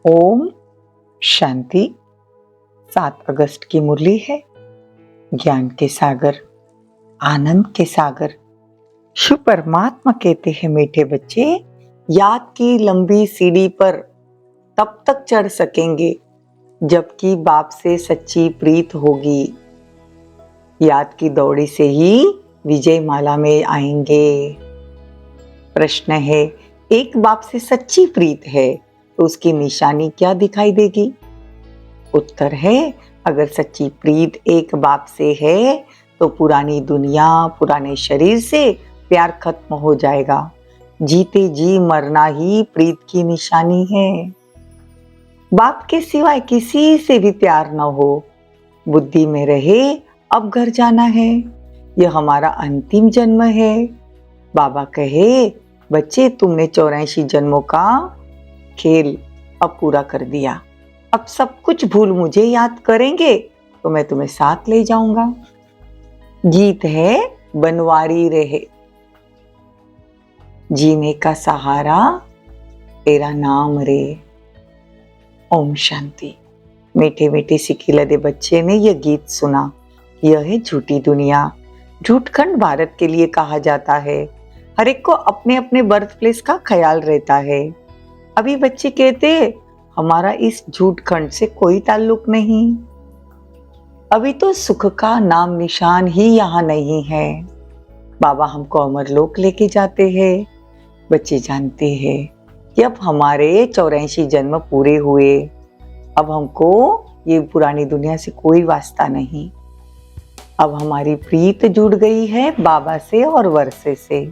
ओम शांति। 7 अगस्त की मुरली है। ज्ञान के सागर, आनंद के सागर शिव परमात्मा कहते हैं, मीठे बच्चे, याद की लंबी सीढ़ी पर तब तक चढ़ सकेंगे जबकि बाप से सच्ची प्रीत होगी। याद की दौड़ी से ही विजय माला में आएंगे। प्रश्न है, एक बाप से सच्ची प्रीत है तो उसकी निशानी क्या दिखाई देगी? उत्तर है, अगर सच्ची प्रीत एक बाप से है तो पुरानी दुनिया, पुराने शरीर से प्यार खत्म हो जाएगा। जीते जी मरना ही प्रीत की निशानी है। बाप के सिवाय किसी से भी प्यार न हो, बुद्धि में रहे अब घर जाना है, यह हमारा अंतिम जन्म है। बाबा कहे, बच्चे तुमने 84 जन्मों का खेल अब पूरा कर दिया, अब सब कुछ भूल मुझे याद करेंगे तो मैं तुम्हें साथ ले जाऊंगा। गीत है बनवारी रहे, जीने का सहारा तेरा नाम रे। ओम शांति। मीठे मीठे सिकिलदे बच्चे ने यह गीत सुना। यह है झूठी दुनिया। झूठखंड भारत के लिए कहा जाता है। हर एक को अपने अपने बर्थ प्लेस का ख्याल रहता है। अभी बच्चे कहते, हमारा इस झूठखंड से कोई ताल्लुक नहीं। अभी तो सुख का नाम निशान ही यहाँ नहीं है। बाबा हमको अमरलोक लेके जाते हैं। बच्चे जानते हैं कि अब हमारे 84 जन्म पूरे हुए, अब हमको ये पुरानी दुनिया से कोई वास्ता नहीं। अब हमारी प्रीत जुड़ गई है बाबा से और वर्षे से,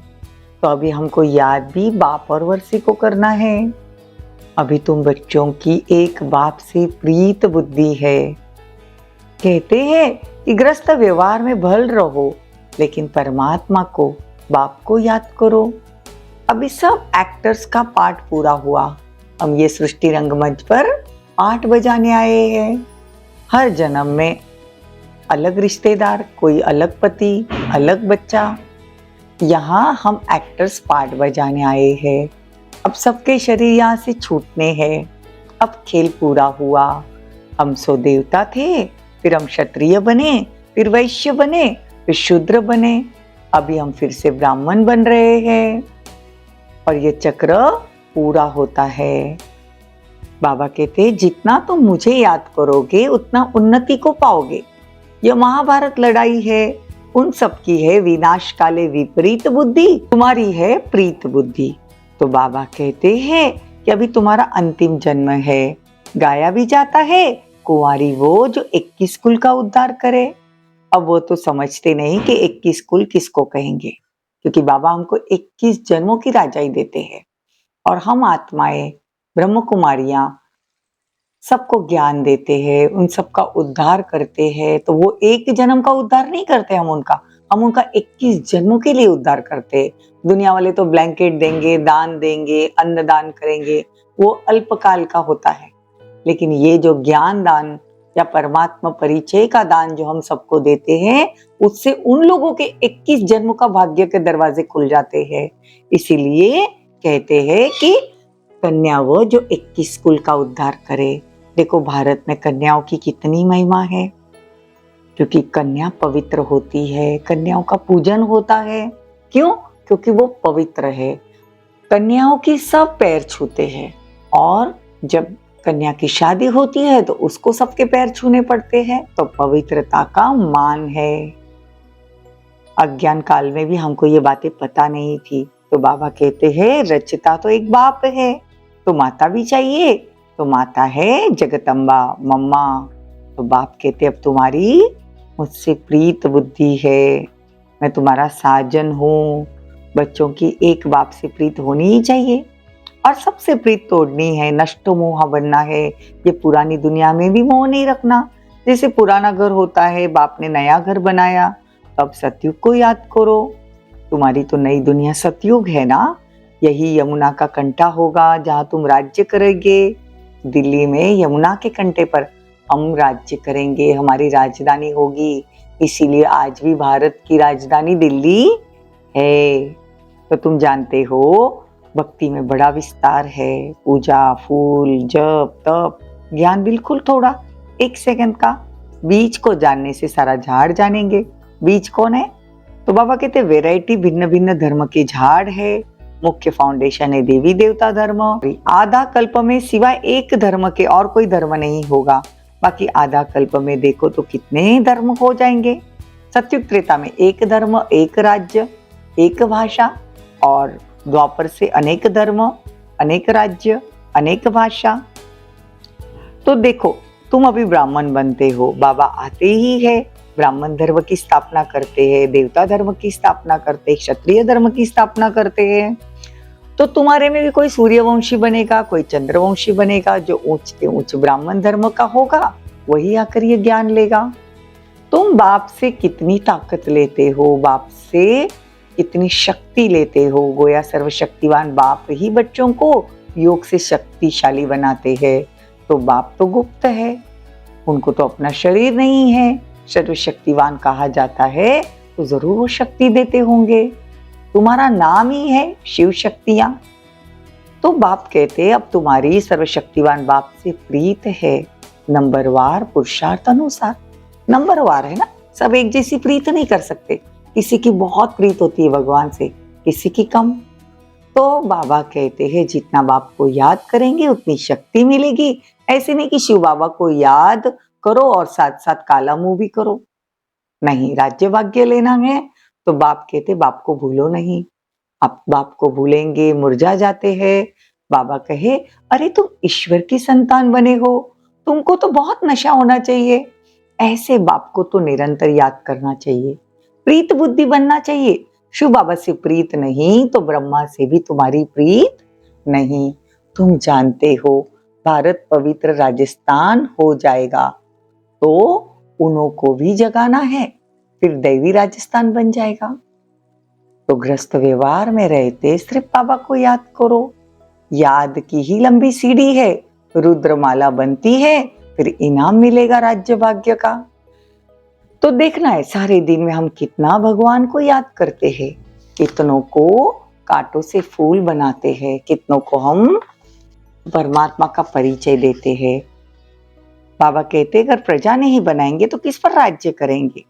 तो अभी हमको याद भी बाप और वर्षे को करना है। अभी तुम बच्चों की एक बाप से प्रीत बुद्धि है। कहते हैं कि ग्रस्त व्यवहार में भल रहो, लेकिन परमात्मा को, बाप को याद करो। अभी सब एक्टर्स का पार्ट पूरा हुआ। हम ये सृष्टि रंगमंच पर 8 बजाने आए हैं। हर जन्म में अलग रिश्तेदार, कोई अलग पति, अलग बच्चा। यहाँ हम एक्टर्स पार्ट बजाने आए हैं। अब सबके शरीर यहाँ से छूटने हैं। अब खेल पूरा हुआ। हम सो देवता थे, फिर हम क्षत्रिय बने, फिर वैश्य बने, फिर शूद्र बने। अभी हम फिर से ब्राह्मण बन रहे हैं और ये चक्र पूरा होता है। बाबा कहते, जितना तुम मुझे याद करोगे उतना उन्नति को पाओगे। यह महाभारत लड़ाई है, उन सब की है विनाश काले विपरीत बुद्धि, तुम्हारी है प्रीत बुद्धि। तो बाबा कहते हैं कि अभी तुम्हारा अंतिम जन्म है। गाया भी जाता है, कुंवारी वो जो 21 कुल का उद्धार करे। अब वो तो समझते नहीं कि 21 कुल किसको कहेंगे, क्योंकि बाबा हमको 21 जन्मों की राजाई देते हैं और हम आत्माएं, ब्रह्म कुमारियां सबको ज्ञान देते हैं, उन सबका उद्धार करते हैं। तो वो एक जन्म का उद्धार नहीं करते हम उनका 21 जन्मों के लिए उद्धार करते हैं। दुनिया वाले तो ब्लैंकेट देंगे, दान देंगे, अन्न दान करेंगे, वो अल्पकाल का होता है। लेकिन ये जो ज्ञान दान या परमात्मा परिचय का दान जो हम सबको देते हैं, उससे उन लोगों के 21 जन्मों का भाग्य के दरवाजे खुल जाते हैं। इसीलिए कहते हैं कि कन्या वो जो 21 कुल का उद्धार करे। देखो भारत में कन्याओं की कितनी महिमा है, क्योंकि कन्या पवित्र होती है, कन्याओं का पूजन होता है। क्यों? क्योंकि वो पवित्र है। कन्याओं की सब पैर छूते हैं और जब कन्या की शादी होती है तो उसको सबके पैर छूने पड़ते हैं। तो पवित्रता का मान है। अज्ञान काल में भी हमको ये बातें पता नहीं थी। तो बाबा कहते हैं, रचता तो एक बाप है, तो माता भी चाहिए। तो माता है जगदम्बा, मम्मा। तो बाप कहते, अब तुम्हारी मुझसे प्रीत बुद्धि है, मैं तुम्हारा साजन हूँ। बच्चों की एक बाप से प्रीत होनी ही चाहिए और सबसे प्रीत तोड़नी है। नष्ट मोह बनना है। ये पुरानी दुनिया में भी मोह नहीं रखना। जैसे पुराना घर होता है, बाप ने नया घर बनाया, अब सतयुग को याद करो। तुम्हारी तो नई दुनिया सतयुग है ना। यही यमुना का कंटा होगा जहाँ तुम राज्य करोगे। दिल्ली में यमुना के कंटे पर हम राज्य करेंगे, हमारी राजधानी होगी। इसीलिए आज भी भारत की राजधानी दिल्ली है। तो तुम जानते हो भक्ति में बड़ा विस्तार है, पूजा, फूल, जप, तप, ज्ञान बिल्कुल थोड़ा, 1 सेकंड का। बीज को जानने से सारा झाड़ जानेंगे। बीज कौन है? तो बाबा कहते वैरायटी भिन्न भिन्न धर्म के झाड़ है, मुख्य फाउंडेशन है देवी देवता धर्म। आधा कल्प में सिवाय एक धर्म के और कोई धर्म नहीं होगा, बाकी आधा कल्प में देखो तो कितने धर्म हो जाएंगे। सत्युग त्रेता में एक धर्म, एक राज्य, एक भाषा, और द्वापर से अनेक धर्म, अनेक राज्य, अनेक भाषा। तो देखो तुम अभी ब्राह्मण बनते हो, बाबा आते ही है, ब्राह्मण धर्म की स्थापना करते हैं, देवता धर्म की स्थापना करते हैं, क्षत्रिय धर्म की स्थापना करते हैं। तो तुम्हारे में भी कोई सूर्यवंशी बनेगा, कोई चंद्रवंशी बनेगा, जो ऊंच के ऊंच ब्राह्मण धर्म का होगा वही आकर ये ज्ञान लेगा। तुम बाप से कितनी ताकत लेते हो, बाप से कितनी शक्ति लेते हो। गोया सर्वशक्तिवान बाप ही बच्चों को योग से शक्तिशाली बनाते हैं। तो बाप तो गुप्त है, उनको तो अपना शरीर नहीं है, सर्वशक्तिवान कहा जाता है, तो जरूर वो शक्ति देते होंगे। तुम्हारा नाम ही है शिव शक्तियां। तो बाप कहते अब तुम्हारी सर्वशक्तिवान बाप से प्रीत है, नंबरवार पुरुषार्थ अनुसार। नंबरवार है ना, सब एक जैसी प्रीत नहीं कर सकते, किसी की बहुत प्रीत होती है भगवान से, किसी की कम। तो बाबा कहते हैं जितना बाप को याद करेंगे उतनी शक्ति मिलेगी। ऐसे नहीं कि शिव बाबा को याद करो और साथ साथ काला मुंह भी करो, नहीं। राज्य भाग्य लेना है तो बाप कहते बाप को भूलो नहीं। आप बाप को भूलेंगे मुरझा जाते हैं। बाबा कहे अरे तुम ईश्वर की संतान बने हो, तुमको तो बहुत नशा होना चाहिए। ऐसे बाप को तो निरंतर याद करना चाहिए, प्रीत बुद्धि बनना चाहिए। शिव बाबा से प्रीत नहीं तो ब्रह्मा से भी तुम्हारी प्रीत नहीं। तुम जानते हो भारत पवित्र राजस्थान हो जाएगा तो उन्हों को भी जगाना है, फिर दैवी राजस्थान बन जाएगा। तो ग्रस्त व्यवहार में रहते सिर्फ बाबा को याद करो। याद की ही लंबी सीढ़ी है, रुद्रमाला बनती है, फिर इनाम मिलेगा राज्य भाग्य का। तो देखना है सारे दिन में हम कितना भगवान को याद करते हैं, कितनों को कांटों से फूल बनाते हैं, कितनों को हम परमात्मा का परिचय देते हैं। बाबा कहते अगर प्रजा नहीं बनाएंगे तो किस पर राज्य करेंगे।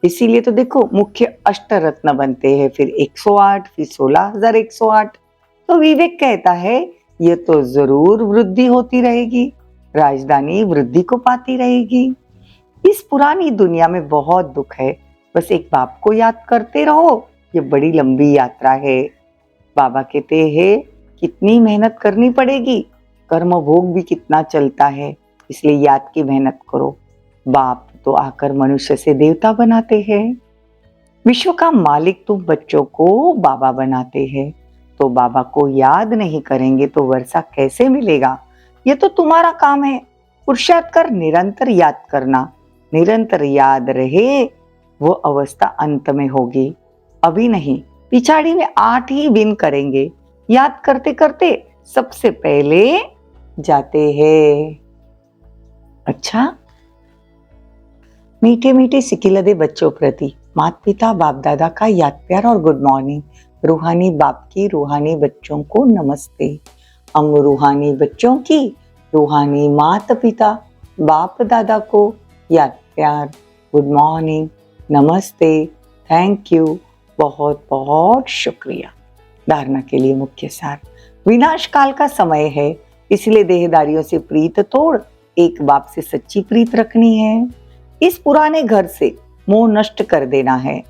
इसीलिए तो देखो मुख्य अष्टरत्न बनते हैं, फिर 108, फिर 16,108। तो विवेक कहता है ये तो जरूर वृद्धि होती रहेगी, राजधानी वृद्धि को पाती रहेगी। इस पुरानी दुनिया में बहुत दुख है, बस एक बाप को याद करते रहो, ये बड़ी लंबी यात्रा है। बाबा कहते हैं कितनी मेहनत करनी पड़ेगी, कर्म भोग भी कितना चलता है, इसलिए याद की मेहनत करो। बाप तो आकर मनुष्य से देवता बनाते हैं। विश्व का मालिक तुम बच्चों को बाबा बनाते हैं, तो बाबा को याद नहीं करेंगे तो वर्षा कैसे मिलेगा। ये तो तुम्हारा काम है, पुरुषार्थ कर निरंतर याद करना। निरंतर याद रहे वो अवस्था अंत में होगी, अभी नहीं, पिछाड़ी में 8 ही दिन करेंगे। याद करते करते सबसे पहले जाते हैं। अच्छा, मीठे मीठे सिकिलदे बच्चों प्रति माता पिता बाप दादा का याद प्यार और गुड मॉर्निंग। रूहानी बाप की रूहानी बच्चों को नमस्ते। हम रूहानी बच्चों की रूहानी माता पिता बाप दादा को याद प्यार, गुड मॉर्निंग, नमस्ते, थैंक यू, बहुत बहुत शुक्रिया। धारणा के लिए मुख्य सार, विनाश काल का समय है, इसलिए देहदारियों से प्रीत तोड़ एक बाप से सच्ची प्रीत रखनी है। इस पुराने घर से मोह नष्ट कर देना है।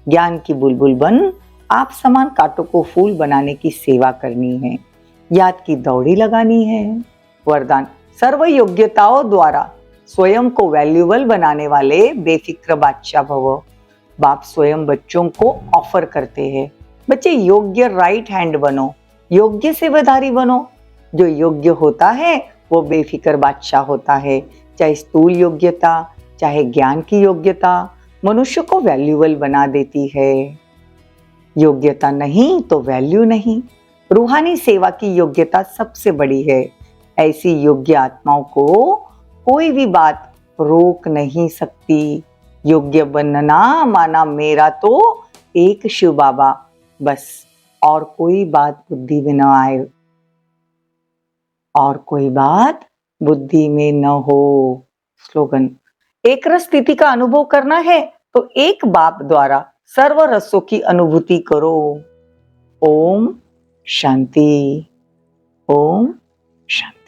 ज्ञान की बुलबुल बन आप समान कांटों को फूल बनाने की सेवा करनी है। याद की दौड़ी लगानी है। वरदान, सर्व योग्यताओं द्वारा स्वयं को वैल्यूएबल बनाने वाले बेफिक्र बादशाह भव। बाप स्वयं बच्चों को ऑफर करते हैं, बच्चे योग्य राइट हैंड बनो, योग्य सेवाधारी बनो। जो योग्य होता है वो बेफिक्र बादशाह होता है। चाहे स्थूल योग्यता चाहे ज्ञान की योग्यता मनुष्य को वैल्यूएबल बना देती है। योग्यता नहीं तो वैल्यू नहीं। रूहानी सेवा की योग्यता सबसे बड़ी है। ऐसी योग्य आत्माओं को कोई भी बात रोक नहीं सकती। योग्य बनना माना मेरा तो एक शिव बाबा बस, और कोई बात बुद्धि में न आए, और कोई बात बुद्धि में न हो। स्लोगन, एक रस स्थिति का अनुभव करना है तो एक बाप द्वारा सर्व रसों की अनुभूति करो। ओम शांति। ओम शांति।